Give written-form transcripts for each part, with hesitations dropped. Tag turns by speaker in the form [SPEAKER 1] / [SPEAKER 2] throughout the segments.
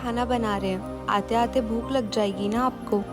[SPEAKER 1] खाना बना रहे हैं, आते आते भूख लग जाएगी ना आपको।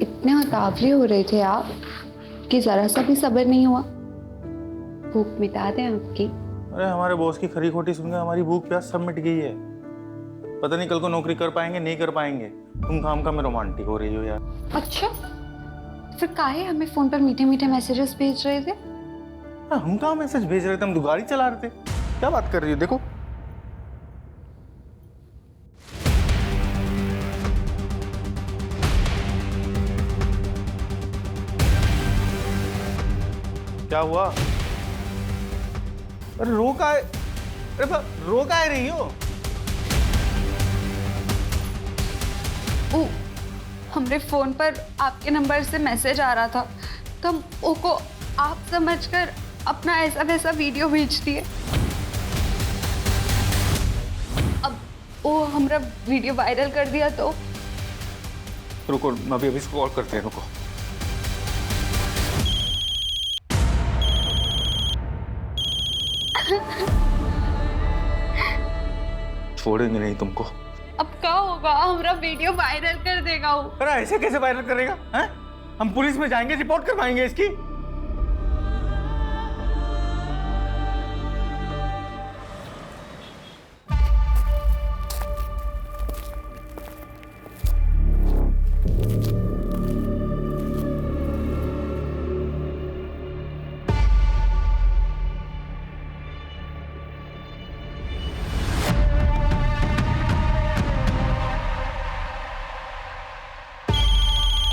[SPEAKER 2] इतने उतावले हो रहे थे आप कि जरा सा भी सब्र नहीं हुआ। भूख मिटा दें आपकी।
[SPEAKER 3] अरे हमारे बॉस की खरी खोटी सुनकर हमारी भूख प्यास सब मिट गई है। पता नहीं कल को नौकरी कर पाएंगे नहीं कर पाएंगे। तुम काम में रोमांटिक हो रही हो यार।
[SPEAKER 2] अच्छा, फिर काहे हमें फोन पर मीठे मीठे मैसेजेस भेज रहे थे?
[SPEAKER 3] हम कहाँ मैसेज भेज रहे थे, हम तो गाड़ी चला रहे थे। क्या बात कर रही हो? देखो क्या हुआ? अरे रो का रही हो?
[SPEAKER 2] हमरे फोन पर आपके नंबर से मैसेज आ रहा था तो हम ओको आप समझकर अपना ऐसा वैसा वीडियो भेज दिए। अब वो हमारा वीडियो वायरल कर दिया तो
[SPEAKER 3] रुको, अभी इसको कॉल करते हैं। रुको, छोड़ेंगे नहीं तुमको।
[SPEAKER 2] अब क्या होगा? हमारा वीडियो वायरल कर देगा वो।
[SPEAKER 3] अरे ऐसे कैसे वायरल करेगा? हैं? हम पुलिस में जाएंगे, रिपोर्ट करवाएंगे इसकी।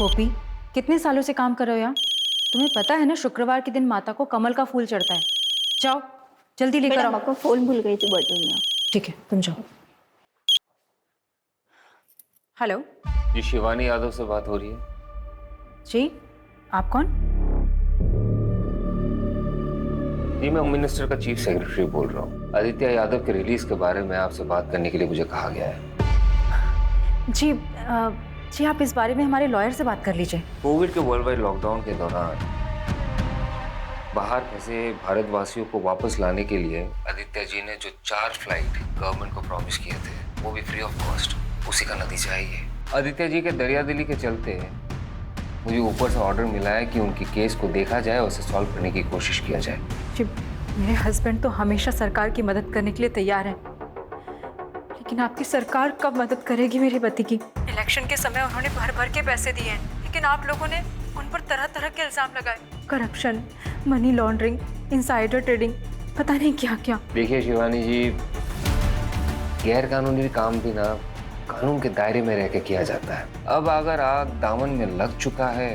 [SPEAKER 4] गोपी, कितने सालों से काम कर रहे हो यहाँ? तुम्हें पता है ना शुक्रवार के दिन माता को कमल का फूल चढ़ता है। जाओ जल्दी लेकर आओ।
[SPEAKER 5] को फोन भूल गई थी बटन में।
[SPEAKER 4] ठीक है, तुम जाओ। हेलो
[SPEAKER 6] जी, शिवानी यादव से बात हो रही है?
[SPEAKER 4] जी, आप कौन?
[SPEAKER 6] जी, मैं होम मिनिस्टर का चीफ सेक्रेटरी बोल रहा हूँ। आदित्य यादव के रिलीज के बारे में आपसे बात करने के लिए मुझे कहा गया है।
[SPEAKER 4] जी आप इस बारे में हमारे लॉयर से बात कर लीजिए।
[SPEAKER 6] कोविड के वर्ल्ड वाइड लॉकडाउन के दौरान बाहर फंसे भारतवासियों को वापस लाने के लिए आदित्य जी ने जो 4 फ्लाइट गवर्नमेंट को प्रॉमिस किए थे, वो भी फ्री ऑफ कॉस्ट, उसी का नतीजा है ये। आदित्य जी के दरियादिली के चलते मुझे ऊपर से ऑर्डर मिला है कि उनकी केस को देखा जाए और उसे सॉल्व करने की कोशिश किया जाए।
[SPEAKER 4] जी, मेरे हस्बैंड तो हमेशा सरकार की मदद करने के लिए तैयार हैं, लेकिन आपकी सरकार कब मदद करेगी मेरे पति की? इलेक्शन के समय उन्होंने भर भर के पैसे दिए हैं, लेकिन आप लोगों ने उन पर तरह तरह के इल्जाम लगाए। Corruption, money laundering, insider trading, पता नहीं क्या क्या।
[SPEAKER 6] देखिए शिवानी जी, गैर कानूनी काम भी ना कानून के दायरे में रह के किया जाता है। अब अगर आग दामन में लग चुका है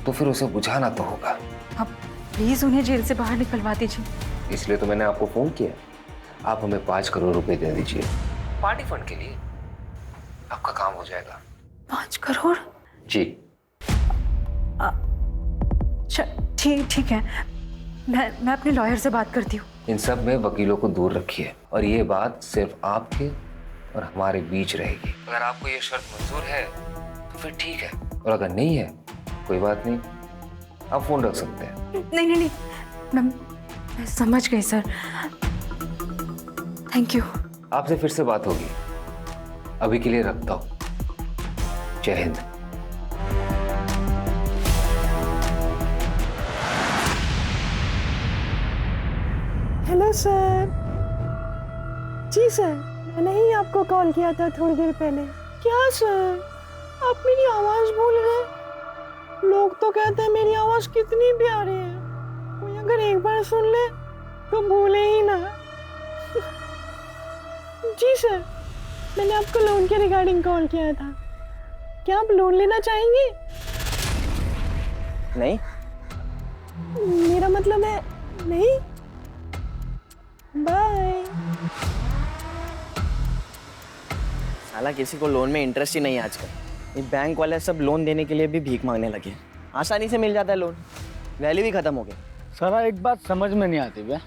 [SPEAKER 6] तो फिर उसे बुझाना तो होगा।
[SPEAKER 4] अब प्लीज उन्हें जेल से बाहर निकलवा दीजिए।
[SPEAKER 6] इसलिए तो मैंने आपको फोन किया। आप हमें 5 करोड़ रुपए दे दीजिए पार्टी फंड के लिए, आपका काम हो जाएगा।
[SPEAKER 4] 5 करोड़?
[SPEAKER 6] जी
[SPEAKER 4] ठीक है, मैं अपने लॉयर से बात करती हूँ।
[SPEAKER 6] इन सब में वकीलों को दूर रखिए और ये बात सिर्फ आपके और हमारे बीच रहेगी। अगर आपको ये शर्त मंजूर है तो फिर ठीक है, और अगर नहीं है कोई बात नहीं, आप फोन रख सकते हैं।
[SPEAKER 4] नहीं नहीं नहीं, मैं समझ गई सर, थैंक यू।
[SPEAKER 6] आपसे फिर से बात होगी, अभी के लिए रखता हूं। जय हिंद।
[SPEAKER 5] Hello sir. जी सर, मैंने ही आपको कॉल किया था थोड़ी देर पहले। क्या सर, आप मेरी आवाज़ भूल गए? लोग तो कहते हैं मेरी आवाज़ कितनी प्यारी है, कोई अगर एक बार सुन ले तो भूले ही ना। जी सर, मैंने आपको लोन के रिगार्डिंग कॉल किया था। क्या आप लोन लेना चाहेंगे?
[SPEAKER 7] नहीं।
[SPEAKER 5] मेरा मतलब है नहीं। बाय।
[SPEAKER 7] साला किसी को लोन में इंटरेस्ट ही नहीं है आजकल। ये बैंक वाले सब लोन देने के लिए भी भीख मांगने लगे। आसानी से मिल जाता है लोन, वैल्यू भी खत्म हो गई।
[SPEAKER 8] सारा एक बात समझ में नहीं आती बे,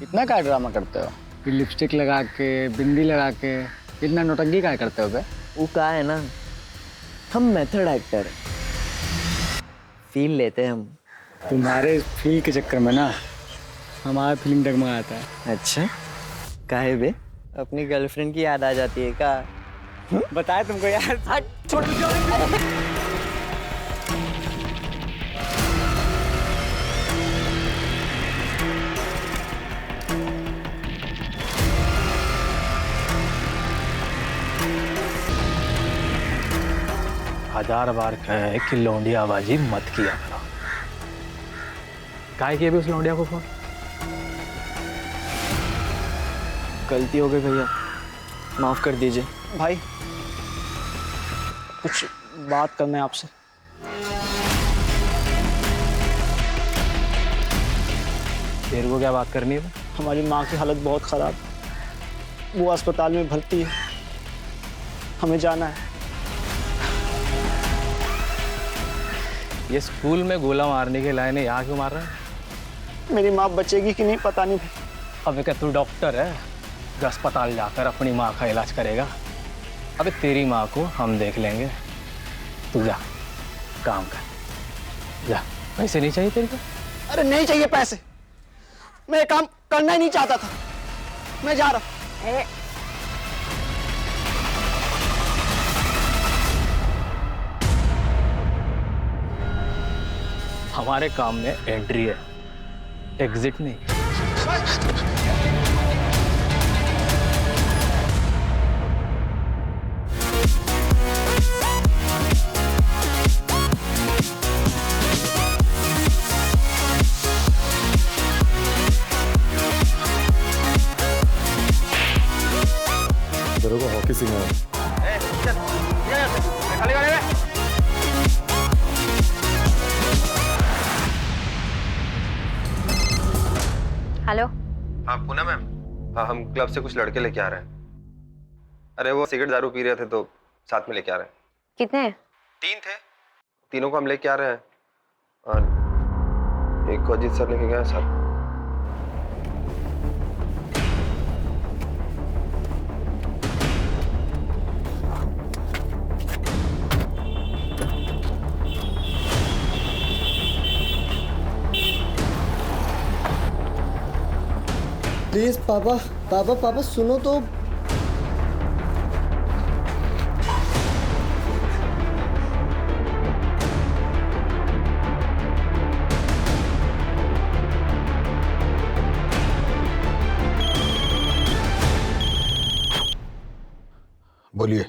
[SPEAKER 8] इतना क्या ड्रामा करते हो? फिर लिपस्टिक लगा के, बिंदी लगा के इतना नौटंकी क्या करते हो बे?
[SPEAKER 7] वो कहा है ना, हम मेथड एक्टर हैं, फील लेते हैं हम।
[SPEAKER 8] तुम्हारे फील के चक्कर में ना हमारा फीलिंग डगमगाता है।
[SPEAKER 7] अच्छा, काहे बे? अपनी गर्लफ्रेंड की याद आ जाती है का?
[SPEAKER 8] बताए तुमको यार।
[SPEAKER 7] छोड़
[SPEAKER 9] हजार बार कहे कि लौंडियाबाजी मत किया करो। काहे किए भी उस लौंडिया को फोन?
[SPEAKER 7] गलती हो गई भैया, माफ कर दीजिए।
[SPEAKER 10] भाई कुछ बात करना है आपसे।
[SPEAKER 9] तेरे को क्या बात करनी है?
[SPEAKER 10] हमारी माँ की हालत बहुत ख़राब, वो अस्पताल में भर्ती है, हमें जाना है।
[SPEAKER 9] ये स्कूल में गोला मारने के लायक यहाँ क्यों मार रहा है?
[SPEAKER 10] मेरी माँ बचेगी कि नहीं पता नहीं भाई।
[SPEAKER 9] अबे क्या तू डॉक्टर है जो अस्पताल जाकर अपनी माँ का इलाज करेगा? अबे तेरी माँ को हम देख लेंगे, तू जा काम कर जा। पैसे नहीं चाहिए तेरे को?
[SPEAKER 10] अरे नहीं चाहिए पैसे, मैं ये काम करना ही नहीं चाहता था, मैं जा रहा हूँ।
[SPEAKER 9] हमारे काम में एंट्री है, एग्जिट नहीं।
[SPEAKER 11] को हॉकी सिंगर
[SPEAKER 12] हेलो।
[SPEAKER 13] हाँ पूनम मैम, हाँ हम क्लब से कुछ लड़के लेके आ रहे हैं। अरे वो सिगरेट दारू पी रहे थे तो साथ में लेके आ रहे हैं।
[SPEAKER 12] कितने?
[SPEAKER 13] 3 थे, तीनों को हम लेके आ रहे हैं और एक को अजीत सर लेके गए साथ।
[SPEAKER 10] प्लीज पापा पापा पापा सुनो तो।
[SPEAKER 11] बोलिए।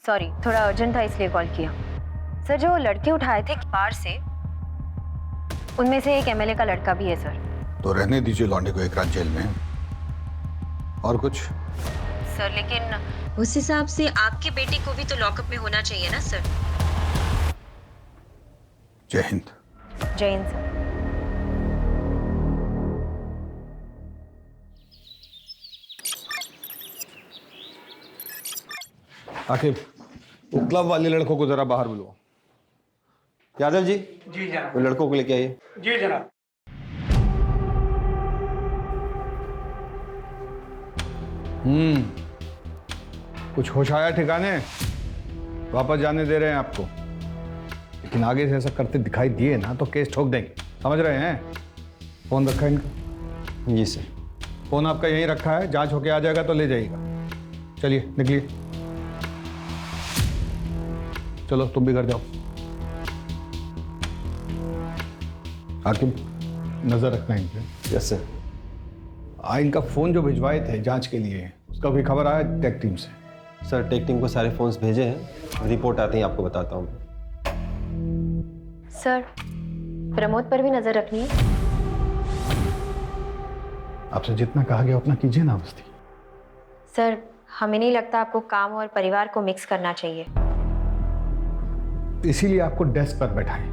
[SPEAKER 12] सॉरी, थोड़ा अर्जेंट था इसलिए कॉल किया। सर जो लड़के उठाए थे बाहर से, उनमें से एक एमएलए का लड़का भी है सर।
[SPEAKER 11] तो रहने दीजिए लौंडे को एक रात जेल में। और कुछ?
[SPEAKER 12] सर लेकिन उस हिसाब से आपकी बेटी को भी तो लॉकअप में होना चाहिए ना सर।
[SPEAKER 11] जय हिंद।
[SPEAKER 12] जय हिंद सर।
[SPEAKER 11] आखिर वो क्लब वाले लड़कों को जरा बाहर बुलवाओ।
[SPEAKER 13] यादव जी।
[SPEAKER 8] जी जनाब।
[SPEAKER 13] वो लड़कों को लेके आइए।
[SPEAKER 8] जी जनाब।
[SPEAKER 11] कुछ होश आया ठिकाने? वापस जाने दे रहे हैं आपको। लेकिन आगे से ऐसा करते दिखाई दिए ना तो केस ठोक देंगे, समझ रहे हैं? फोन रखा है इनका?
[SPEAKER 13] जी सर।
[SPEAKER 11] फोन आपका यहीं रखा है, जांच होके आ जाएगा तो ले जाइएगा। चलिए निकलिए, चलो तुम भी घर जाओ। हाकिम नजर रखना इन पे।
[SPEAKER 13] Yes sir.
[SPEAKER 11] इनका फोन जो भिजवाए थे जांच के लिए, उसका कोई खबर आया टेक टीम से?
[SPEAKER 13] सर टेक टीम को सारे फोन्स भेजे हैं, रिपोर्ट आते ही आपको बताता हूँ।
[SPEAKER 12] सर प्रमोद पर भी नजर रखनी है।
[SPEAKER 11] आपसे जितना कहा गया उतना कीजिए ना बस्ती।
[SPEAKER 12] सर हमें नहीं लगता आपको काम और परिवार को मिक्स करना चाहिए।
[SPEAKER 11] इसीलिए आपको डेस्क पर बैठाएं।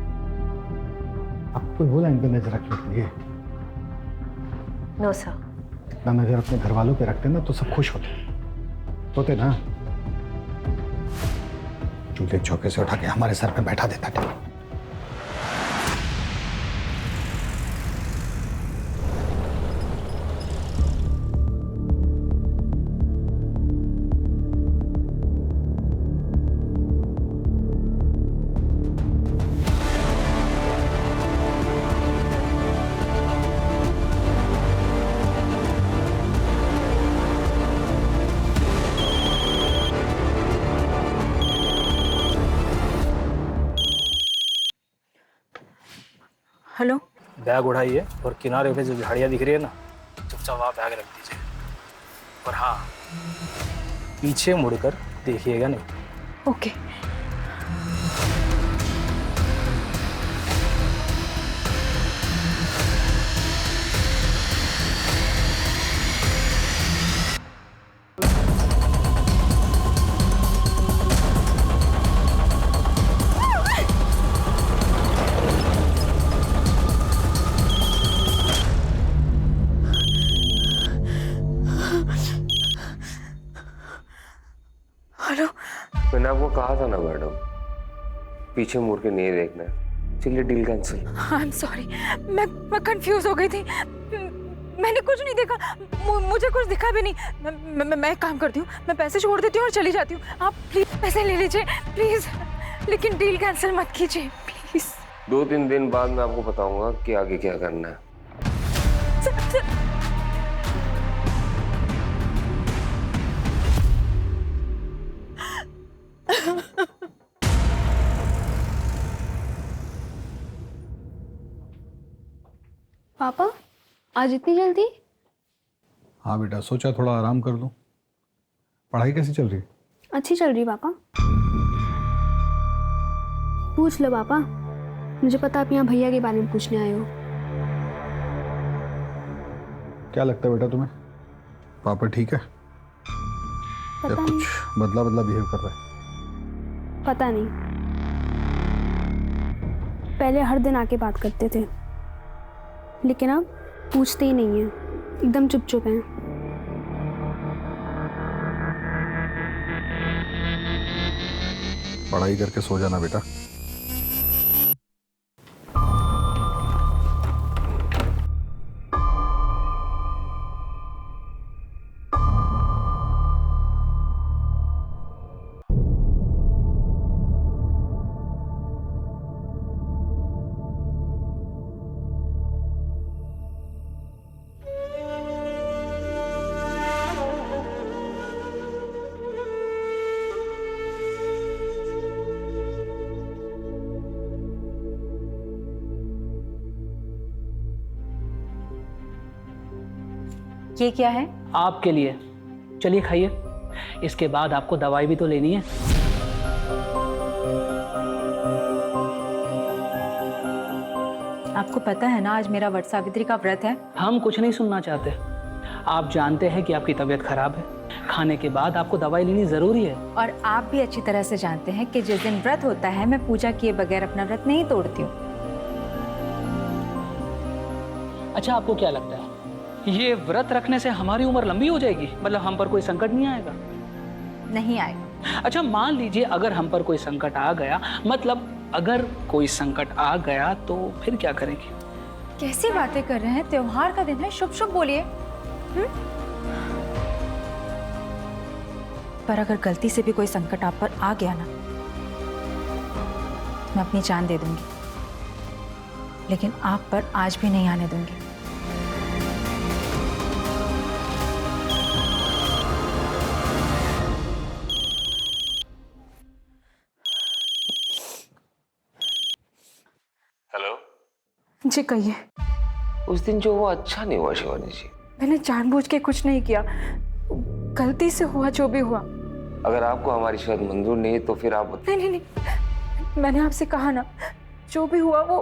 [SPEAKER 11] आपको बोला इन पे नजर रखने के लिए।
[SPEAKER 12] No sir.
[SPEAKER 11] इतना नजर अपने घर वालों पे रखते ना तो सब खुश होते ना। चूल्हे चौके से उठा के हमारे सर पे बैठा देता था।
[SPEAKER 4] हेलो।
[SPEAKER 9] बैग उठाइए और किनारे पे जो झाड़ियाँ दिख रही है ना, चुपचाप वहाँ बैग रख दीजिए। और हाँ, पीछे मुड़कर देखिएगा नहीं।
[SPEAKER 4] ओके।
[SPEAKER 6] मैंने आपको कहा था ना मैडम, पीछे मुड़ के नहीं देखना है। चलिए deal cancel.
[SPEAKER 4] I am sorry, मैं कंफ्यूज हो गई थी। मैंने कुछ नहीं देखा, मुझे कुछ दिखा भी नहीं। मैं एक काम करती हूँ, मैं पैसे छोड़ देती हूँ और चली जाती हूँ। आप प्लीज पैसे ले लीजिए प्लीज, लेकिन डील कैंसिल मत कीजिए प्लीज।
[SPEAKER 6] 2-3 दिन बाद मैं आपको बताऊंगा कि आगे क्या करना है।
[SPEAKER 2] पापा आज इतनी जल्दी?
[SPEAKER 11] हाँ बेटा, सोचा थोड़ा आराम कर लूं। पढ़ाई कैसी चल रही है?
[SPEAKER 2] अच्छी चल रही पापा। पूछ लो पापा, मुझे पता आप यहाँ भैया के बारे में पूछने आए हो।
[SPEAKER 11] क्या लगता है बेटा तुम्हें, पापा ठीक है या कुछ बदला बदला बिहेव कर रहा है?
[SPEAKER 2] पता नहीं, पहले हर दिन आके बात करते थे, लेकिन अब पूछते ही नहीं है, एकदम चुप चुप हैं।
[SPEAKER 11] पढ़ाई करके सो जाना बेटा।
[SPEAKER 4] ये क्या है?
[SPEAKER 9] आपके लिए। चलिए खाइए, इसके बाद आपको दवाई भी तो लेनी है।
[SPEAKER 4] आपको पता है ना आज मेरा वट सावित्री का व्रत है।
[SPEAKER 9] हम कुछ नहीं सुनना चाहते। आप जानते हैं कि आपकी तबीयत खराब है, खाने के बाद आपको दवाई लेनी जरूरी है।
[SPEAKER 4] और आप भी अच्छी तरह से जानते हैं कि जिस दिन व्रत होता है मैं पूजा किए बगैर अपना व्रत नहीं तोड़ती हूँ।
[SPEAKER 9] अच्छा, आपको क्या लगता है ये व्रत रखने से हमारी उम्र लंबी हो जाएगी? मतलब हम पर कोई संकट नहीं आएगा?
[SPEAKER 4] नहीं आएगा।
[SPEAKER 9] अच्छा, मान लीजिए अगर हम पर कोई संकट आ गया, मतलब अगर कोई संकट आ गया तो फिर क्या करेंगे?
[SPEAKER 4] कैसी बातें कर रहे हैं, त्योहार का दिन है, शुभ शुभ बोलिए। पर अगर गलती से भी कोई संकट आप पर आ गया ना, मैं अपनी जान दे दूंगी, लेकिन आप पर आज भी नहीं आने दूंगी।
[SPEAKER 6] हेलो
[SPEAKER 4] जी कहिए।
[SPEAKER 6] उस दिन जो हुआ अच्छा नहीं हुआ शिवानी जी।
[SPEAKER 4] मैंने जानबूझ के कुछ नहीं किया, गलती से हुआ जो भी हुआ।
[SPEAKER 6] अगर आपको हमारी शायद मंजूर नहीं तो फिर आप
[SPEAKER 4] नहीं नहीं नहीं, मैंने आपसे कहा ना, जो भी हुआ वो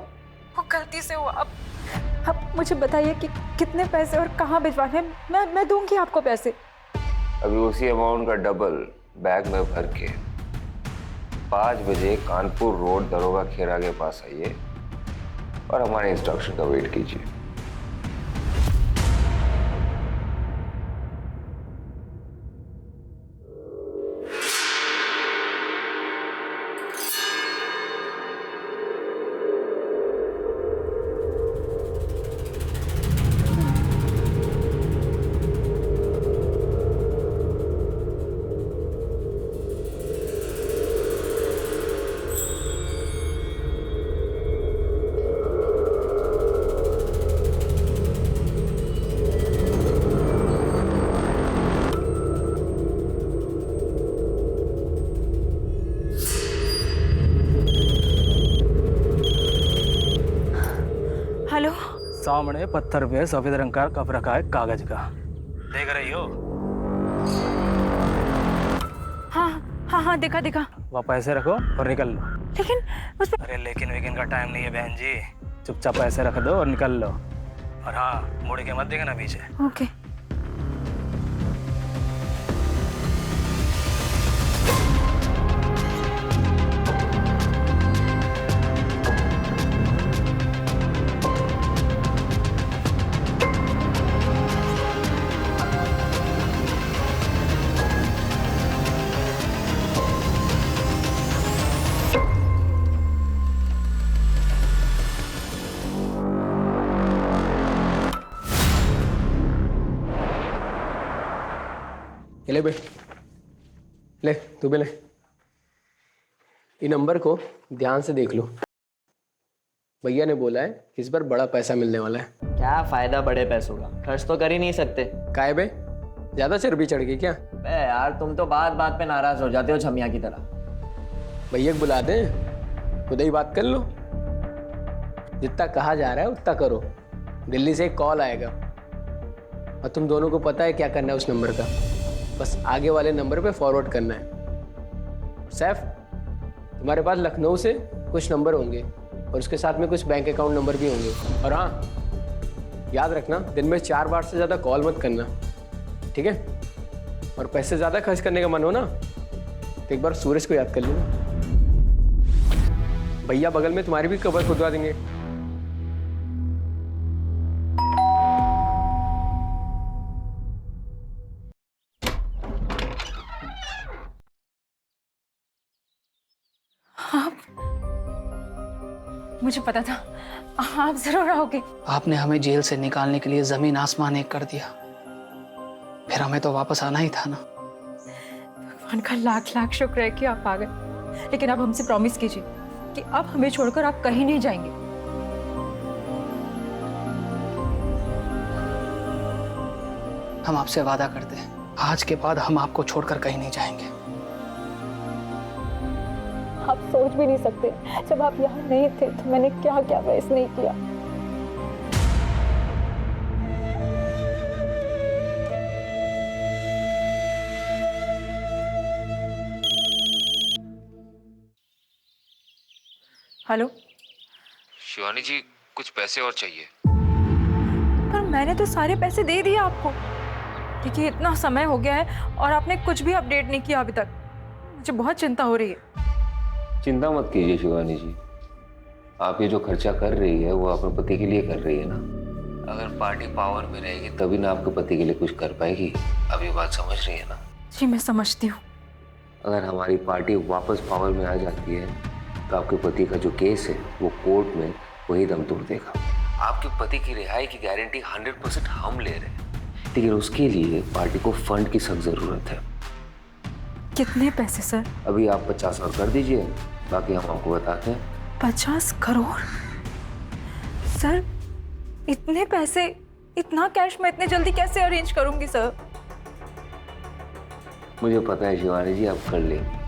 [SPEAKER 4] गलती से हुआ। अब मुझे बताइए कि कितने पैसे और कहाँ भिजवाने हैं। मैं दूंगी आपको पैसे।
[SPEAKER 6] अभी उसी अमाउंट का डबल बैग में भर के 5 बजे कानपुर रोड दरोगा खेरा के पास आइए और हमारे इंस्ट्रक्शन का वेट कीजिए।
[SPEAKER 4] हेलो।
[SPEAKER 9] सामने पत्थर पे सफेद रंग का कप रखा है कागज का, देख रही हो?
[SPEAKER 4] हाँ देखा।
[SPEAKER 9] वहाँ पैसे रखो और निकल लो।
[SPEAKER 4] लेकिन उसमें
[SPEAKER 9] अरे लेकिन का टाइम नहीं है बहन जी, चुपचाप पैसे रख दो और निकल लो। और हाँ, मुड़ के मत देखना पीछे।
[SPEAKER 4] ओके।
[SPEAKER 14] ले बे, ले तू भी ले। ये नंबर को ध्यान से देख लो। भैया ने बोला है इस बार बड़ा पैसा मिलने वाला है।
[SPEAKER 7] क्या फायदा बड़े पैसों का, खर्च तो कर ही नहीं सकते।
[SPEAKER 14] काहे बे, ज्यादा चर्बी चढ़ गई क्या?
[SPEAKER 7] बे यार तुम तो बात बात पे नाराज हो जाते हो छमिया की तरह।
[SPEAKER 14] भैया को बुला दे, खुद ही बात कर लो। जितना कहा जा रहा है उतना करो। दिल्ली से एक कॉल आएगा और तुम दोनों को पता है क्या करना है उस नंबर का। बस आगे वाले नंबर पे फॉरवर्ड करना है। सैफ, तुम्हारे पास लखनऊ से कुछ नंबर होंगे और उसके साथ में कुछ बैंक अकाउंट नंबर भी होंगे। और हाँ, याद रखना दिन में 4 बार से ज़्यादा कॉल मत करना, ठीक है? और पैसे ज़्यादा खर्च करने का मन हो ना तो एक बार सूरज को याद कर लेना। भैया बगल में तुम्हारी भी कबर खुदवा देंगे।
[SPEAKER 4] मुझे पता था आप जरूर आओगे।
[SPEAKER 15] आपने हमें जेल से निकालने के लिए जमीन आसमान एक कर दिया, फिर हमें तो वापस आना ही था ना।
[SPEAKER 4] भगवान का लाख लाख शुक्र है कि आप आ गए। लेकिन आप हमसे प्रॉमिस कीजिए कि अब हमें छोड़कर आप कहीं नहीं जाएंगे।
[SPEAKER 15] हम आपसे वादा करते हैं, आज के बाद हम आपको छोड़कर कहीं नहीं जाएंगे।
[SPEAKER 4] आप सोच भी नहीं सकते, जब आप यहाँ नहीं थे तो मैंने क्या क्या फेस नहीं किया। हेलो
[SPEAKER 6] शिवानी जी, कुछ पैसे और चाहिए।
[SPEAKER 4] पर मैंने तो सारे पैसे दे दिए आपको। देखिए इतना समय हो गया है और आपने कुछ भी अपडेट नहीं किया अभी तक। मुझे बहुत चिंता हो रही है।
[SPEAKER 6] चिंता मत कीजिए शिवानी जी, आप ये जो खर्चा कर रही है वो अपने पति के लिए कर रही है ना। अगर पार्टी पावर में रहेगी तभी ना आपके पति के लिए कुछ कर पाएगी। अब ये बात समझ रही है ना?
[SPEAKER 4] जी मैं समझती हूँ।
[SPEAKER 6] अगर हमारी पार्टी वापस पावर में आ जाती है तो आपके पति का जो केस है वो कोर्ट में वही दम तोड़ देगा। आपके पति की रिहाई की गारंटी 100% हम ले रहे हैं, लेकिन उसके लिए पार्टी को फंड की सख्त जरूरत है।
[SPEAKER 4] कितने पैसे सर?
[SPEAKER 6] अभी आप 50 और कर दीजिए, बाकी हम आपको बताते हैं।
[SPEAKER 4] 50 करोड़? सर, इतने पैसे, इतना कैश मैं इतने जल्दी कैसे अरेंज करूंगी सर?
[SPEAKER 6] मुझे पता है शिवानी जी, आप कर लेंगे।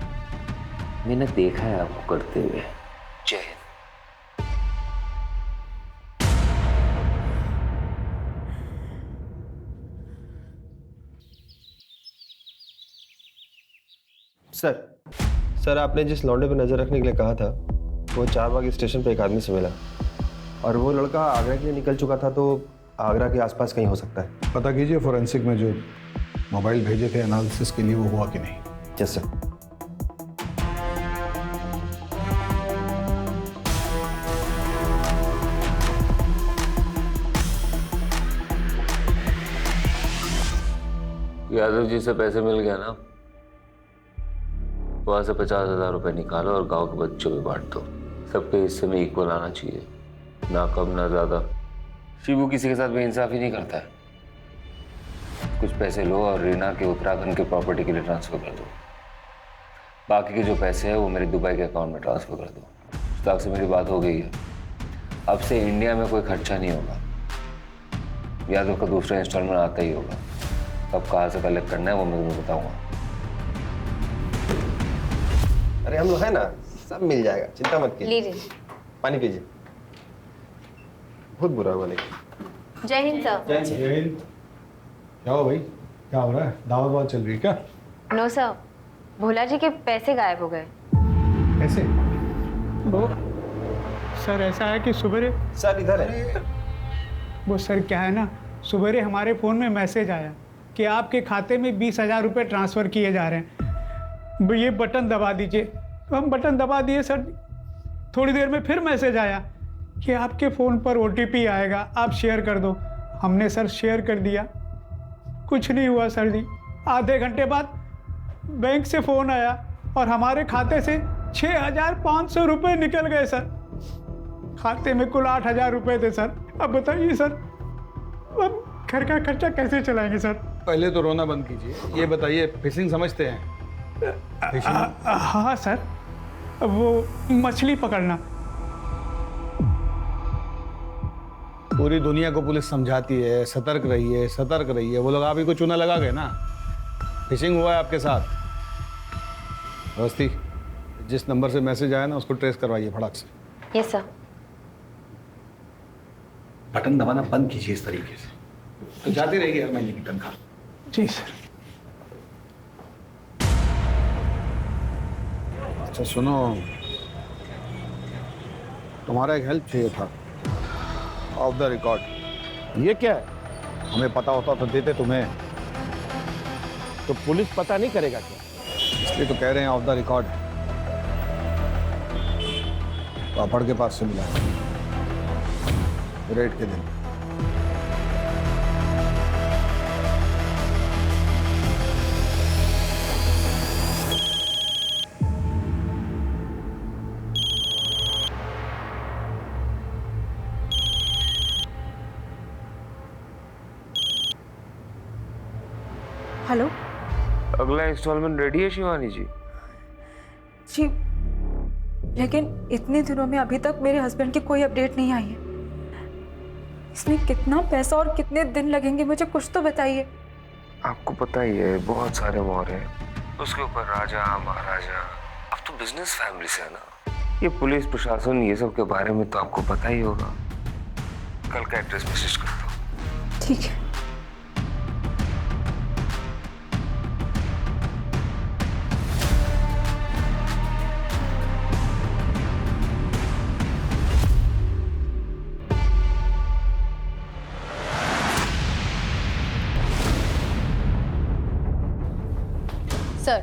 [SPEAKER 6] मैंने देखा है आपको करते हुए। जय हिंद।
[SPEAKER 13] सर आपने जिस लौंडे पर नजर रखने के लिए कहा था वो चारबाग स्टेशन पे एक आदमी से मिला और वो लड़का आगरा के लिए निकल चुका था, तो आगरा के आसपास कहीं हो सकता है।
[SPEAKER 11] पता कीजिए फोरेंसिक में जो मोबाइल भेजे थे एनालिसिस के लिए वो हुआ कि नहीं।
[SPEAKER 13] Yes sir.
[SPEAKER 6] यादव जी से पैसे मिल गया ना, वहां से 50,000 रुपए निकालो और गांव के बच्चों में बांट दो। सबके हिस्से में इक्वल आना चाहिए, ना कम ना ज्यादा। शिबू किसी के साथ बेइंसाफी नहीं करता है। कुछ पैसे लो और रीना के उत्तराखंड के प्रॉपर्टी के लिए ट्रांसफर कर दो। बाकी के जो पैसे हैं वो मेरे दुबई के अकाउंट में ट्रांसफर कर दो। मुश्ताक से मेरी बात हो गई है, अब से इंडिया में कोई खर्चा नहीं होगा। यादव का दूसरा इंस्टॉलमेंट आता ही होगा। कब कहाँ से कलेक्ट करना है वो मैं तुम्हें बताऊंगा।
[SPEAKER 13] अरे हम लोग है ना, सब मिल जाएगा, चिंता मत कीजिए। पानी पीजिए। बहुत बुरा हुआ लेकिन।
[SPEAKER 12] जय हिंद सर।
[SPEAKER 11] जय हिंद। क्या हो भाई, क्या हो रहा है? दावत वावत चल रही है क्या?
[SPEAKER 12] नो सर, भोला जी के पैसे गायब हो गए।
[SPEAKER 11] कैसे?
[SPEAKER 10] वो सर ऐसा है कि सुबह
[SPEAKER 13] सर इधर है।
[SPEAKER 10] वो सर क्या है ना, सुबह हमारे फ़ोन में मैसेज आया कि आपके खाते में 20,000 रुपये ट्रांसफ़र किए जा रहे हैं, ये बटन दबा दीजिए। तो हम बटन दबा दिए सर। थोड़ी देर में फिर मैसेज आया कि आपके फ़ोन पर OTP आएगा, आप शेयर कर दो। हमने सर शेयर कर दिया, कुछ नहीं हुआ सर जी। आधे घंटे बाद बैंक से फ़ोन आया और हमारे खाते से 6,500 रुपये निकल गए सर। खाते में कुल 8,000 रुपये थे सर। अब बताइए सर, अब घर का खर्चा कैसे चलाएंगे सर?
[SPEAKER 11] पहले तो रोना बंद कीजिए। ये बताइए, फिशिंग समझते हैं?
[SPEAKER 10] हाँ सर, वो मछली पकड़ना।
[SPEAKER 11] पूरी दुनिया को पुलिस समझाती है सतर्क रहिए, सतर्क रहिए। वो लोग आप ही को चूना लगा गए ना। फिशिंग हुआ है आपके साथ। अवस्थी, जिस नंबर से मैसेज आया ना उसको ट्रेस करवाइए फटाक से।
[SPEAKER 12] Yes sir.
[SPEAKER 11] बटन दबाना बंद कीजिए इस तरीके से, तो जाती रहेगी हर महीने की तनख्वाह।
[SPEAKER 10] जी सर।
[SPEAKER 11] अच्छा सुनो, तुम्हारा एक हेल्प चाहिए था, ऑफ द रिकॉर्ड।
[SPEAKER 16] ये क्या है?
[SPEAKER 11] हमें पता होता तो देते तुम्हें।
[SPEAKER 16] तो पुलिस पता नहीं करेगा क्या?
[SPEAKER 11] इसलिए तो कह रहे हैं ऑफ द रिकॉर्ड। पापड़ के पास से मिला है, रेड के दिन।
[SPEAKER 4] हेलो
[SPEAKER 6] अगला इंस्टॉलमेंट रेडी है शिवानी जी?
[SPEAKER 4] जी, लेकिन इतने दिनों में अभी तक मेरे हस्बैंड की कोई अपडेट नहीं आई है। इसमें कितना पैसा और कितने दिन लगेंगे, मुझे कुछ तो बताइए।
[SPEAKER 6] आपको पता ही है बहुत सारे मोहर हैं, उसके ऊपर राजा महाराजा। अब तो बिजनेस फैमिली से है ना, ये पुलिस प्रशासन ये सब के बारे में तो आपको पता ही होगा। कल का एड्रेस मैसेज कर दो।
[SPEAKER 4] ठीक है।
[SPEAKER 12] सर,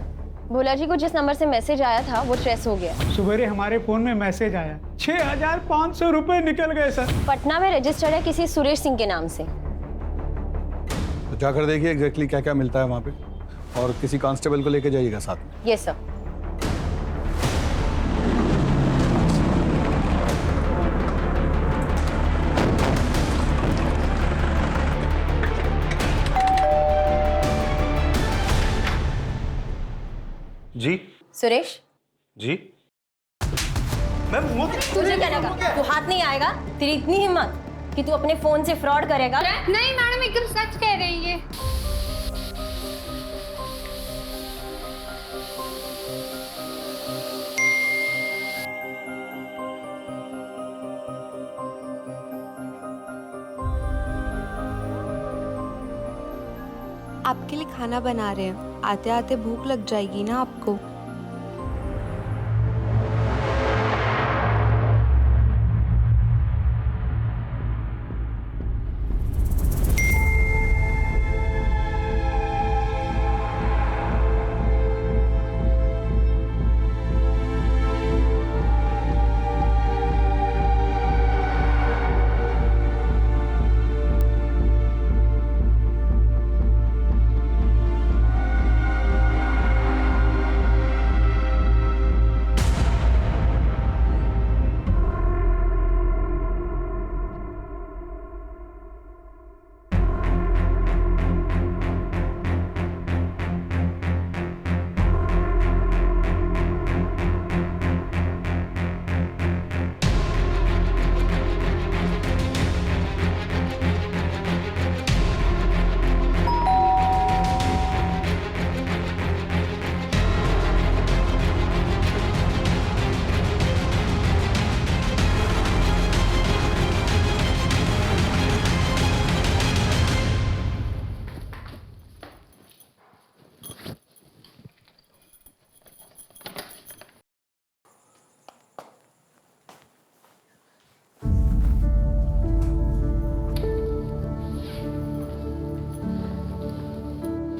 [SPEAKER 12] भोला जी को जिस नंबर से मैसेज आया था वो ट्रेस हो गया।
[SPEAKER 10] सुबह हमारे फोन में मैसेज आया, 6,500 रुपये निकल गए सर।
[SPEAKER 12] पटना में रजिस्टर्ड है किसी सुरेश सिंह के नाम से।
[SPEAKER 11] तो जाकर देखिए एग्जैक्टली क्या क्या मिलता है वहाँ पे, और किसी कांस्टेबल को लेके जाइएगा साथ में।
[SPEAKER 12] Yes sir.
[SPEAKER 3] जी
[SPEAKER 12] सुरेश,
[SPEAKER 3] जी। मैम वो
[SPEAKER 12] तुझे क्या लगा तू हाथ नहीं आएगा? तेरी इतनी हिम्मत कि तू अपने फोन से फ्रॉड करेगा?
[SPEAKER 2] नहीं मैडम, एकदम सच कह रही है।
[SPEAKER 1] आपके लिए खाना बना रहे हैं, आते आते भूख लग जाएगी ना आपको।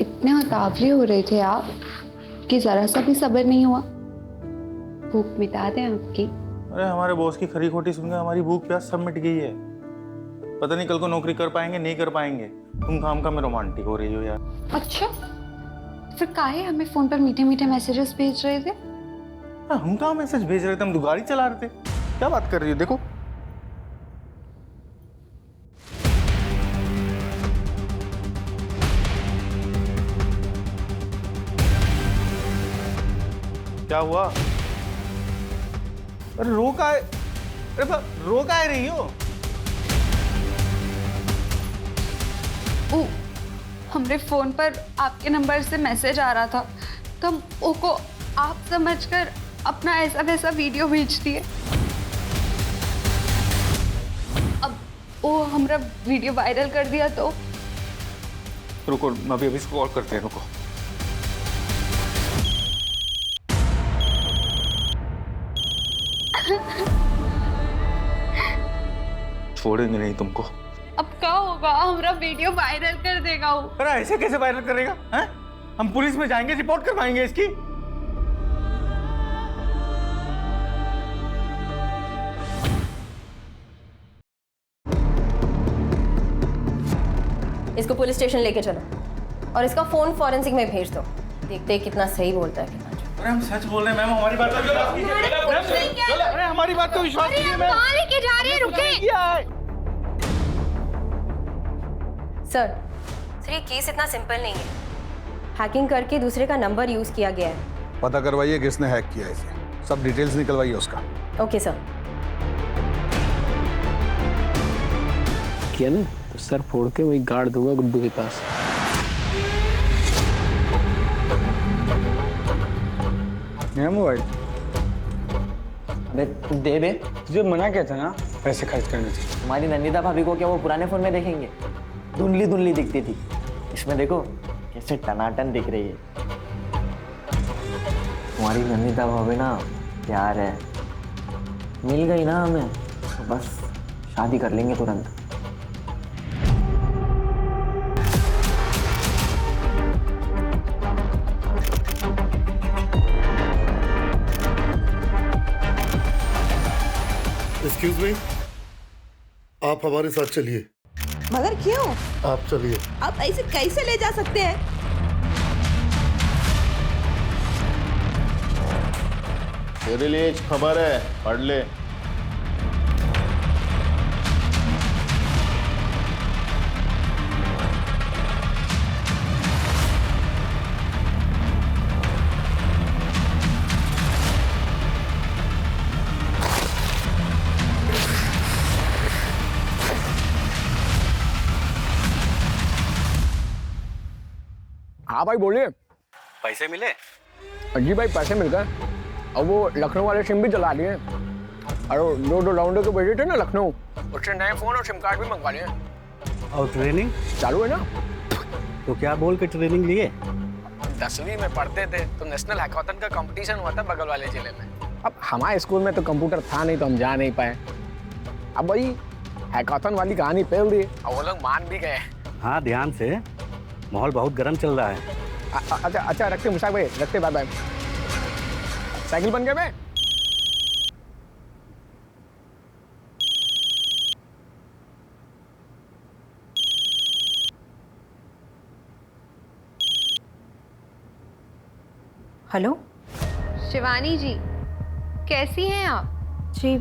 [SPEAKER 2] इतने उतावले हो रहे थे आप कि जरा सा भी सब्र नहीं हुआ। भूख मिटा दें आपकी।
[SPEAKER 3] अरे हमारे बॉस की खरी खोटी सुनकर हमारी भूख प्यास सब मिट गई है। पता नहीं कल को नौकरी कर पाएंगे नहीं कर पाएंगे। तुम काम में रोमांटिक हो रही हो यार।
[SPEAKER 2] अच्छा, फिर काहे हमें फोन पर मीठे मीठे मैसेजेस भेज रहे थे?
[SPEAKER 3] हम कहाँ मैसेज भेज रहे थे, हम तो गाड़ी चला रहे थे। क्या बात कर रही हो? देखो क्या हुआ? अरे रो का है? अरे रो का है रही हो?
[SPEAKER 2] हमरे फोन पर आपके नंबर से मैसेज आ रहा था तो हम ओको आप समझकर अपना ऐसा वैसा वीडियो भेज दिए। अब वो हमारा वीडियो वायरल कर दिया तो
[SPEAKER 3] रुको, अभी इसको कॉल करते हैं। रुको, छोड़ेंगे नहीं तुमको।
[SPEAKER 2] अब क्या होगा? हमारा वीडियो वायरल कर देगा वो।
[SPEAKER 3] अरे ऐसे कैसे वायरल करेगा? हैं? हम पुलिस में जाएंगे, रिपोर्ट करवाएंगे इसकी।
[SPEAKER 12] इसको पुलिस स्टेशन लेके चलो और इसका फोन फॉरेंसिक में भेज दो। देखते हैं कितना सही बोलता है कितना झूठ।
[SPEAKER 3] अरे हम सच बोल रहे हैं मैम, हमारी बात को विश्वास कीजिए। अरे हमारी बात को विश्वास कीजिए मैम।
[SPEAKER 2] कहाँ लेके जा रहे हैं? रुके।
[SPEAKER 12] सर ये केस इतना सिंपल नहीं है। हैकिंग करके दूसरे का नंबर यूज किया गया है।
[SPEAKER 11] पता करवाइए किसने हैक किया इसे, सब डिटेल्स निकलवाइए उसका।
[SPEAKER 12] Okay sir.
[SPEAKER 14] किया ना तो सर फोड़ के वही गाड़ दूंगा गुड्डू के पास।
[SPEAKER 8] मोबाइल
[SPEAKER 7] अबे तू दे बे।
[SPEAKER 8] तुझे मना किया था ना पैसे खर्च करने से।
[SPEAKER 7] तुम्हारी नंदिता भाभी को क्या वो पुराने फोन में देखेंगे? धुंधली धुंधली दिखती थी, इसमें देखो कैसे टनाटन दिख रही है। तुम्हारी नंदिता भाभी ना प्यार है, मिल गई ना हमें तो बस शादी कर लेंगे तुरंत।
[SPEAKER 17] एक्सक्यूज मी, आप हमारे साथ चलिए।
[SPEAKER 5] मगर क्यों?
[SPEAKER 17] आप चलिए।
[SPEAKER 5] आप ऐसे कैसे ले जा सकते हैं?
[SPEAKER 3] तेरे लिए एक खबर है, पढ़ ले।
[SPEAKER 14] हाँ भाई बोलिए।
[SPEAKER 9] पैसे मिले?
[SPEAKER 14] जी भाई पैसे मिल गए। अब वो लखनऊ वाले सिम भी जला लिए और दो राउंडर को भेजे थे ना लखनऊ, उससे नए फोन और सिम कार्ड भी मंगवा लिए।
[SPEAKER 9] और ट्रेनिंग
[SPEAKER 14] चालू है ना।
[SPEAKER 9] तो क्या बोल के ट्रेनिंग लिए?
[SPEAKER 14] 10वीं में पढ़ते थे तो नेशनल हैकाथन का कंपटीशन हुआ था बगल वाले जिले में। अब हमारे स्कूल में तो कंप्यूटर था नहीं तो हम जा नहीं पाए। अब भाई हैकाथन वाली कहानी फैल दी और वो लोग मान भी गए।
[SPEAKER 9] हाँ ध्यान से, माहौल बहुत गर्म चल रहा है।
[SPEAKER 14] अच्छा अच्छा रखते मुशाक भाई, रखते, बाय बाय। साइकिल बन गए मैं।
[SPEAKER 4] हेलो
[SPEAKER 2] शिवानी जी, कैसी हैं आप?
[SPEAKER 4] जी,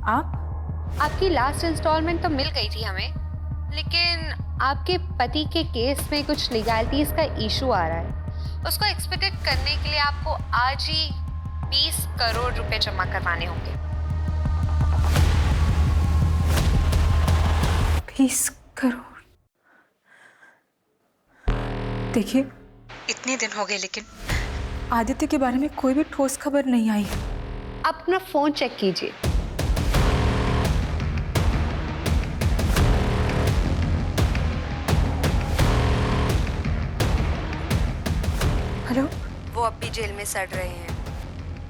[SPEAKER 4] आप?
[SPEAKER 2] आपकी लास्ट इंस्टॉलमेंट तो मिल गई थी हमें, लेकिन आपके पति के केस में कुछ लीगैलिटीज का इशू आ रहा है। उसको एक्सपेक्टेड करने के लिए आपको आज ही 20 करोड़ रुपए जमा करवाने होंगे।
[SPEAKER 4] 20 करोड़? देखिए, इतने दिन हो गए लेकिन आदित्य के बारे में कोई भी ठोस खबर नहीं आई।
[SPEAKER 2] आप अपना फोन चेक कीजिए।
[SPEAKER 4] हेलो,
[SPEAKER 1] वो अब भी जेल में सड़ रहे हैं,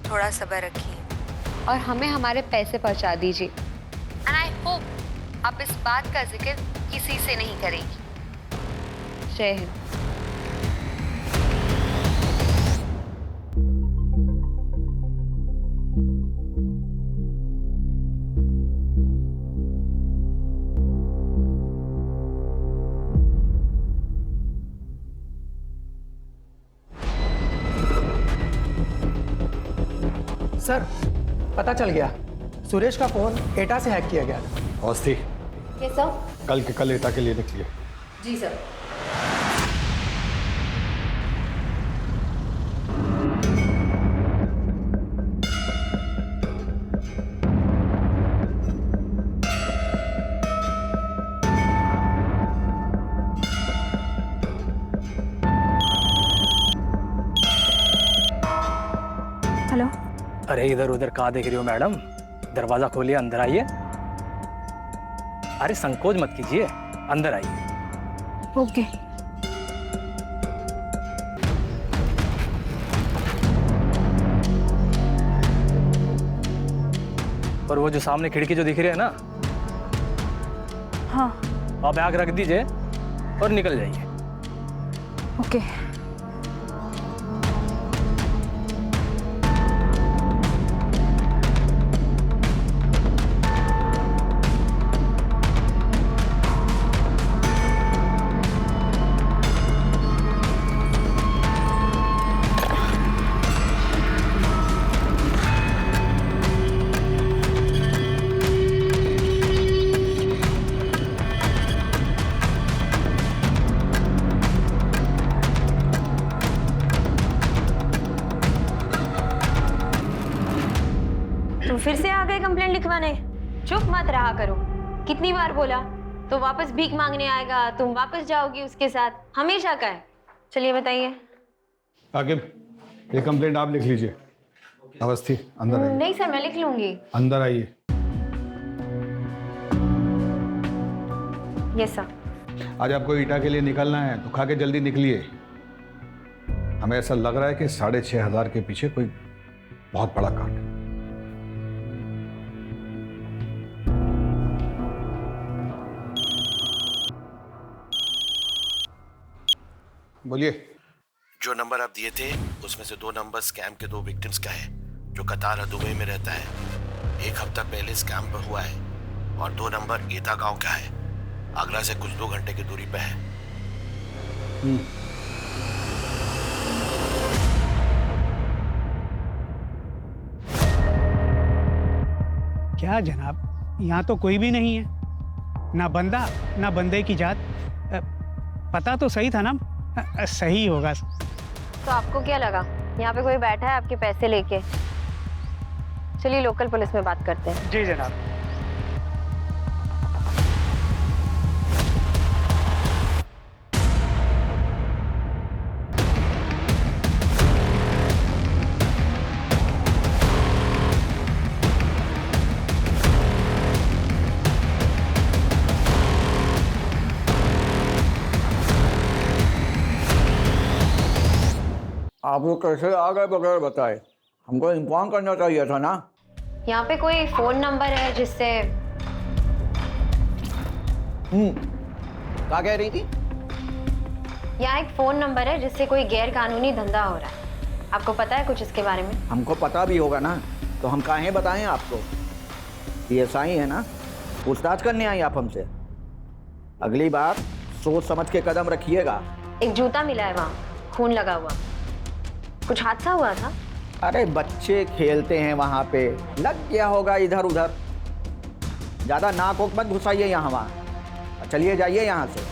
[SPEAKER 1] थोड़ा सब्र रखिए
[SPEAKER 2] और हमें हमारे पैसे पहुंचा दीजिए। एंड आई होप आप इस बात का जिक्र किसी से नहीं करेंगी। जय हिंद।
[SPEAKER 15] सर पता चल गया, सुरेश का फोन एटा से हैक किया गया था।
[SPEAKER 11] Awasthi,
[SPEAKER 12] yes sir.
[SPEAKER 11] कल के कल एटा के लिए निकलिए।
[SPEAKER 12] जी सर।
[SPEAKER 4] हेलो।
[SPEAKER 9] अरे इधर उधर कहाँ देख रही हो मैडम? दरवाजा खोलिए, अंदर आइए। अरे संकोच मत कीजिए, अंदर आइए।
[SPEAKER 4] ओके।
[SPEAKER 9] और वो जो सामने खिड़की जो दिख रही है ना,
[SPEAKER 4] हाँ,
[SPEAKER 9] आप बैग रख दीजिए और निकल जाइए।
[SPEAKER 4] ओके।
[SPEAKER 12] तुम फिर से आ गए कंप्लेंट लिखवाने? चुप मत रहा करो। कितनी बार बोला तो वापस भीख मांगने आएगा, तुम वापस जाओगी उसके साथ, हमेशा का है। चलिए बताइए।
[SPEAKER 11] आकिब, ये कंप्लेंट आप लिख लीजिए। अवस्थी, अंदर आइए।
[SPEAKER 12] नहीं सर, मैं लिख लूंगी।
[SPEAKER 11] अंदर आइए।
[SPEAKER 12] Yes sir.
[SPEAKER 11] आज आपको ईटा के लिए निकलना है तो खा के जल्दी निकलिए। हमें ऐसा लग रहा है कि 6,500 के पीछे कोई बहुत बड़ा कांड है। बोलिए।
[SPEAKER 18] जो नंबर आप दिए थे उसमें से 2 नंबर स्कैम के 2 विक्टिम्स का है, जो कतार दुबई में रहता है। 1 हफ्ता पहले स्कैम पर हुआ है। और 2 नंबर एटा गांव का है, आगरा से कुछ 2 घंटे की दूरी पे है।
[SPEAKER 10] क्या जनाब, यहाँ तो कोई भी नहीं है, ना बंदा ना बंदे की जात। पता तो सही था ना? सही होगा।
[SPEAKER 12] तो आपको क्या लगा यहाँ पे कोई बैठा है आपके पैसे लेके? चलिए लोकल पुलिस में बात करते हैं।
[SPEAKER 10] जी जनाब।
[SPEAKER 8] आप लोग कैसे आ गए बगैर बताए? हमको इन्फॉर्म करना चाहिए था ना।
[SPEAKER 12] यहाँ पे कोई फोन नंबर है जिससे
[SPEAKER 8] क्या कह रही थी?
[SPEAKER 12] यहाँ एक फोन नंबर है जिससे कोई गैर कानूनी धंधा हो रहा है। आपको पता है कुछ इसके बारे में?
[SPEAKER 8] हमको पता भी होगा ना, तो हम काहे बताएं आपको? PSI है ना, पूछताछ करने आई आप हमसे। अगली बार सोच समझ के कदम रखिएगा।
[SPEAKER 12] एक जूता मिला है वहाँ, खून लगा हुआ। कुछ हादसा हुआ था?
[SPEAKER 8] अरे बच्चे खेलते हैं वहाँ पे, लग गया होगा इधर उधर। ज्यादा नाक ओक मत घुसाइए यहाँ वहाँ। चलिए जाइए यहाँ से।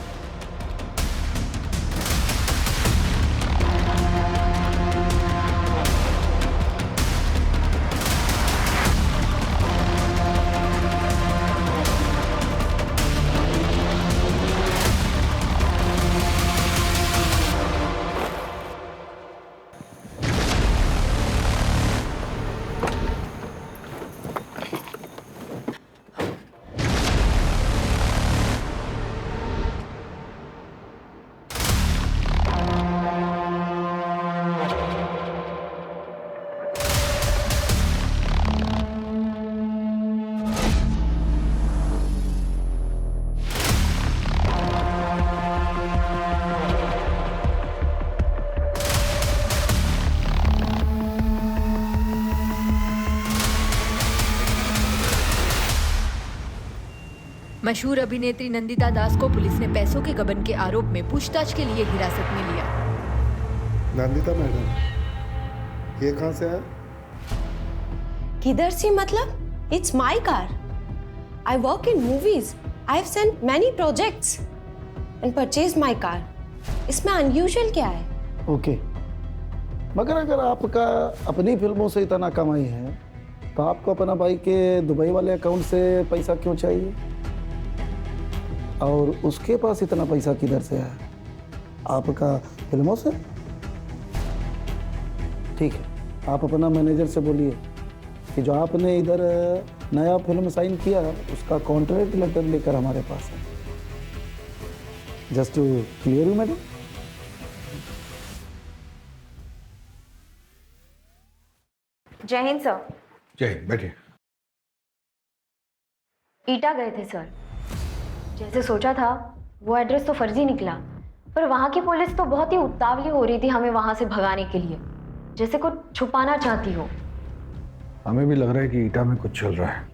[SPEAKER 4] मशहूर अभिनेत्री नंदिता दास को पुलिस ने पैसों के गबन के आरोप में पूछताछ के लिए हिरासत में लिया।
[SPEAKER 17] नंदिता मैडम, ये कहाँ से आया?
[SPEAKER 19] किधर से मतलब? It's my car. I work in movies. I have sent many projects and purchase my car. इसमें अनयूजुअल क्या है?
[SPEAKER 11] ओके, मगर अगर आपका अपनी फिल्मों से इतना कमाई है तो आपको अपना भाई के दुबई वाले अकाउंट से पैसा क्यों चाहिए? और उसके पास इतना पैसा किधर से है? आपका फिल्मों से? ठीक है, आप अपना मैनेजर से बोलिए कि जो आपने इधर नया फिल्म साइन किया उसका कॉन्ट्रैक्ट लेटर लेकर हमारे पास है। Just to clear you madam.
[SPEAKER 12] जय हिंद सर।
[SPEAKER 11] जय हिंद, बैठिए।
[SPEAKER 12] ईटा गए थे सर। जैसे सोचा था वो एड्रेस तो फर्जी निकला, पर वहाँ की पुलिस तो बहुत ही उतावली हो रही थी हमें वहाँ से भगाने के लिए, जैसे कुछ छुपाना चाहती हो।
[SPEAKER 11] हमें भी लग रहा है कि ईटा में कुछ चल रहा है।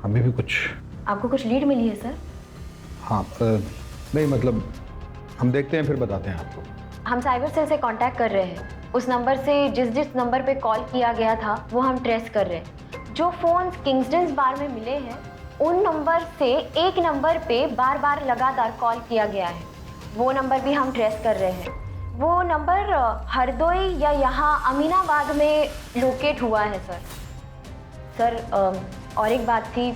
[SPEAKER 11] हमें भी कुछ।
[SPEAKER 12] आपको कुछ लीड मिली है सर?
[SPEAKER 11] हाँ, नहीं मतलब हम देखते हैं फिर बताते हैं आपको।
[SPEAKER 12] हम साइबर सेल से कांटेक्ट कर रहे हैं। उस नंबर से जिस नंबर पे कॉल किया गया था वो हम ट्रेस कर रहे हैं। जो फोन किंगस्टन बार में मिले हैं उन नंबर से एक नंबर पे बार बार लगातार कॉल किया गया है। वो नंबर भी हम ट्रेस कर रहे हैं। वो नंबर हरदोई या यहाँ अमीनाबाद में लोकेट हुआ है सर। सर और एक बात थी,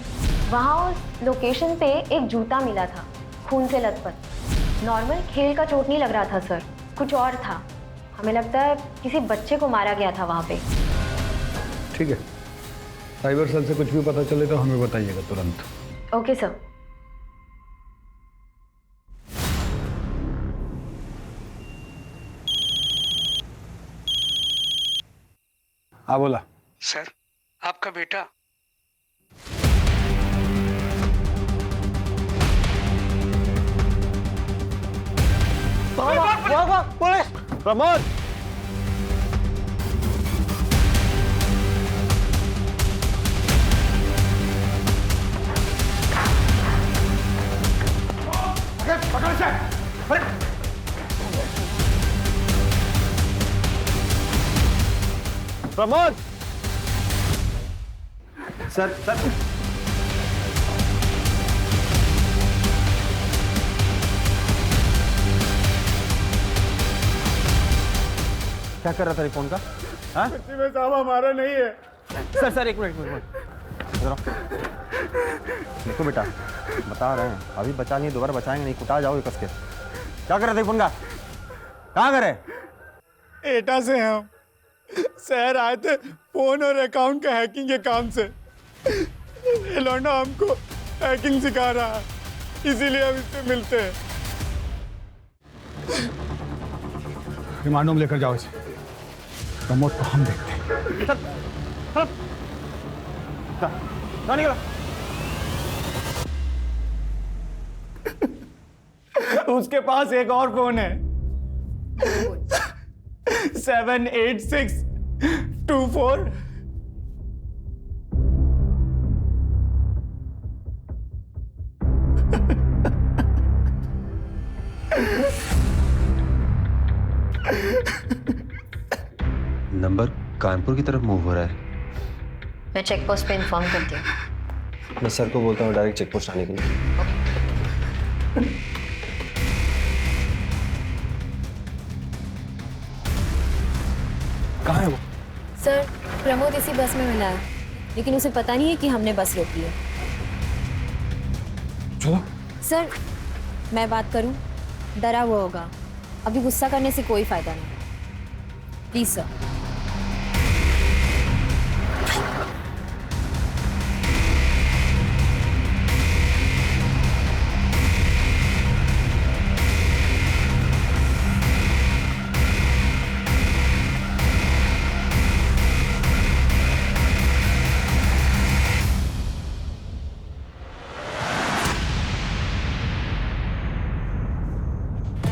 [SPEAKER 12] वहाँ उस लोकेशन पे एक जूता मिला था खून से लथपथ। नॉर्मल खेल का चोट नहीं लग रहा था सर, कुछ और था। हमें लगता है किसी बच्चे को मारा गया था वहाँ पे।
[SPEAKER 11] ठीक है, साइबर सेल से कुछ भी पता चले तो हमें बताइएगा तुरंत।
[SPEAKER 12] Okay sir.
[SPEAKER 11] हाँ बोला।
[SPEAKER 10] सर, आपका बेटा
[SPEAKER 16] पुलिस! प्रमोद!
[SPEAKER 10] पकड़ से!
[SPEAKER 16] प्रमोद!
[SPEAKER 13] सर
[SPEAKER 16] क्या कर रहा था फोन का? हाँ?
[SPEAKER 10] में साहब हमारा नहीं है।
[SPEAKER 16] सर एक मिनट देखो बेटा, बता रहे हैं अभी बचा नहीं, दोबारा बचाएंगे नहीं, कुटा जाओगे कस के। क्या कर रहे थे फोन का? कहाँ करे?
[SPEAKER 10] एटा से हम शहर आए थे फोन और अकाउंट का हैकिंग के काम से। ये लौंडा हमको हैकिंग सिखा रहा है, इसीलिए हम इससे मिलते हैं।
[SPEAKER 11] रिमांड होम लेकर जाओ इसे। प्रमोद को हम देखते हैं।
[SPEAKER 7] कहाँ निकला?
[SPEAKER 20] उसके पास एक और फोन है 78624।
[SPEAKER 13] नंबर कानपुर की तरफ मूव हो रहा है।
[SPEAKER 12] मैं चेक पोस्ट पे इन्फॉर्म करती हूँ।
[SPEAKER 13] मैं सर को बोलता हूँ डायरेक्ट चेक पोस्ट आने के लिए।
[SPEAKER 11] कहाँ है वो?
[SPEAKER 12] सर प्रमोद इसी बस में मिला है, लेकिन उसे पता नहीं है कि हमने बस रोकी है।
[SPEAKER 11] चलो।
[SPEAKER 12] सर मैं बात करूं, डरा हुआ होगा, अभी गुस्सा करने से कोई फायदा नहीं। Please sir.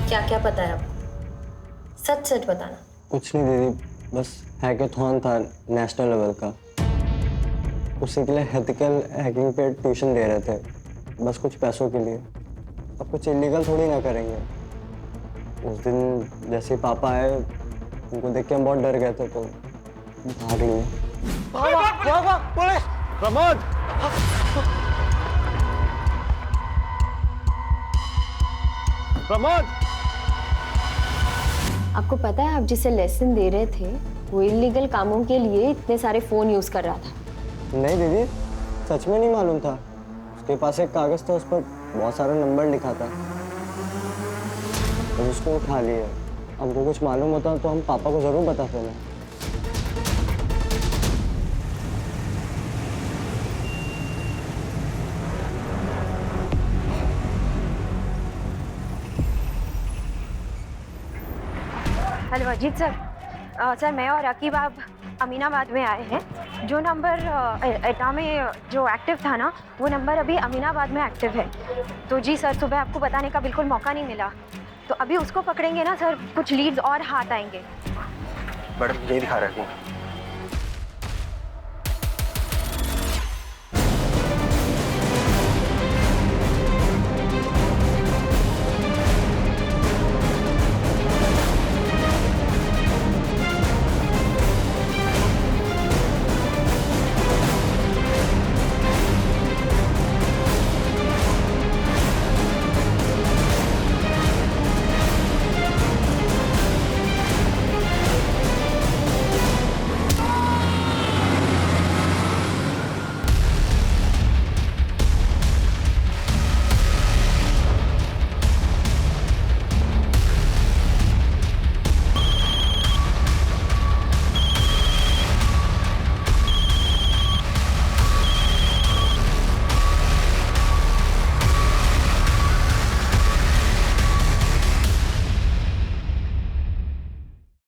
[SPEAKER 12] क्या क्या पता है आपको? सच सच बताना।
[SPEAKER 7] कुछ नहीं दीदी, बस हैकेथॉन था नेशनल लेवल का, उसी के लिए एथिकल हैकिंग पे ट्यूशन दे रहे थे, बस कुछ पैसों के लिए। अब कुछ इलीगल थोड़ी ना करेंगे। उस दिन जैसे पापा आए, उनको देख के हम बहुत डर गए थे तो भाग लिए।
[SPEAKER 20] प्रमोद! प्रमोद!
[SPEAKER 12] आपको पता है आप जिसे लेसन दे रहे थे वो इलीगल कामों के लिए इतने सारे फोन यूज कर रहा था?
[SPEAKER 7] नहीं दीदी, सच में नहीं मालूम था। उसके पास एक कागज था, उस पर बहुत सारा नंबर लिखा था, तो उसको उठा लिया। हमको कुछ मालूम होता तो हम पापा को जरूर बताते ना।
[SPEAKER 12] Hello Ajit sir. सर मैं और रकीब आप अमीनाबाद में आए हैं। जो नंबर एटा में जो एक्टिव था ना, वो नंबर अभी अमीनाबाद में एक्टिव है। तो जी सर, सुबह आपको बताने का बिल्कुल मौका नहीं मिला, तो अभी उसको पकड़ेंगे ना सर, कुछ लीड्स और हाथ आएंगे।
[SPEAKER 13] मैडम यही दिखा रहा है।